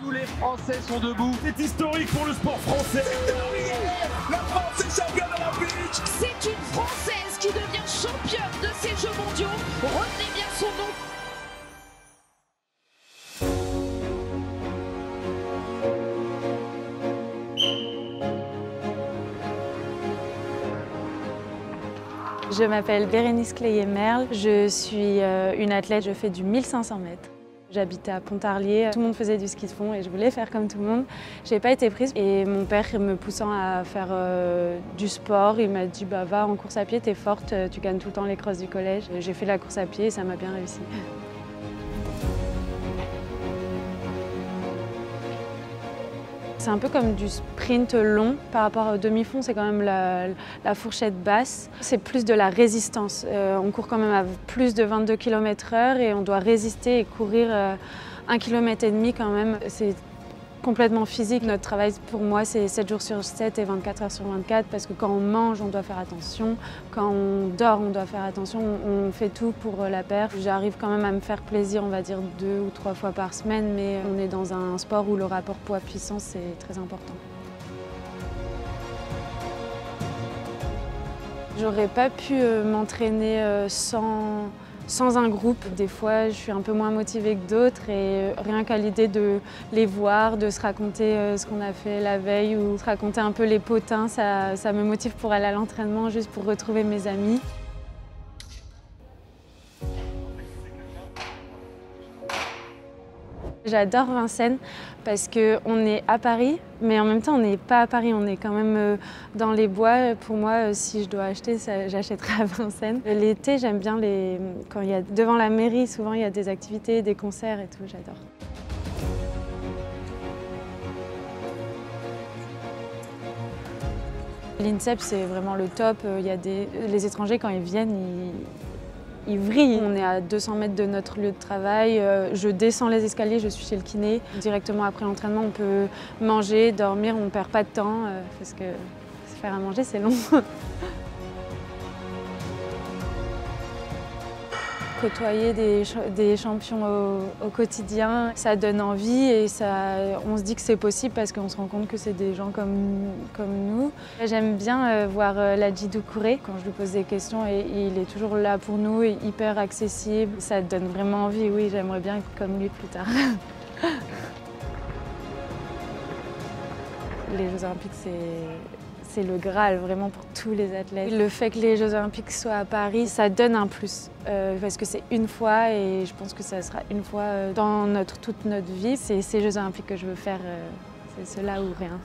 Tous les Français sont debout. C'est historique pour le sport français. La France est championne olympique. C'est une Française qui devient championne de ces Jeux mondiaux. Retenez bien son nom. Je m'appelle Bérénice Cléier-Merle, je suis une athlète, je fais du 1500 mètres. J'habitais à Pontarlier, tout le monde faisait du ski de fond et je voulais faire comme tout le monde. Je n'ai pas été prise et mon père me poussant à faire du sport, il m'a dit bah, va en course à pied, t'es forte, tu gagnes tout le temps les crosses du collège. J'ai fait la course à pied et ça m'a bien réussi. C'est un peu comme du sprint long par rapport au demi-fond, c'est quand même la fourchette basse. C'est plus de la résistance. On court quand même à plus de 22 km/h et on doit résister et courir 1,5 km quand même. C'est complètement physique. Notre travail pour moi c'est 7 jours sur 7 et 24 heures sur 24 parce que quand on mange on doit faire attention, quand on dort on doit faire attention, on fait tout pour la perf. J'arrive quand même à me faire plaisir on va dire 2 ou 3 fois par semaine mais on est dans un sport où le rapport poids-puissance c'est très important. J'aurais pas pu m'entraîner sans un groupe. Des fois, je suis un peu moins motivée que d'autres et rien qu'à l'idée de les voir, de se raconter ce qu'on a fait la veille ou se raconter un peu les potins, ça me motive pour aller à l'entraînement, juste pour retrouver mes amis. J'adore Vincennes parce qu'on est à Paris, mais en même temps on n'est pas à Paris, on est quand même dans les bois. Pour moi, si je dois acheter, j'achèterai à Vincennes. L'été, j'aime bien quand il y a devant la mairie, souvent il y a des activités, des concerts et tout, j'adore. L'INSEP, c'est vraiment le top. Les étrangers, quand ils viennent, ils vrillent. On est à 200 mètres de notre lieu de travail. Je descends les escaliers, je suis chez le kiné. Directement après l'entraînement, on peut manger, dormir, on ne perd pas de temps parce que se faire à manger, c'est long. Côtoyer des champions au quotidien, ça donne envie et on se dit que c'est possible parce qu'on se rend compte que c'est des gens comme nous. J'aime bien voir Ladji Doucouré quand je lui pose des questions et il est toujours là pour nous et hyper accessible. Ça donne vraiment envie, oui, j'aimerais bien être comme lui plus tard. Les Jeux Olympiques, c'est le Graal vraiment pour tous les athlètes. Le fait que les Jeux Olympiques soient à Paris, ça donne un plus parce que c'est une fois et je pense que ça sera une fois dans toute notre vie. C'est ces Jeux Olympiques que je veux faire, c'est cela ou rien.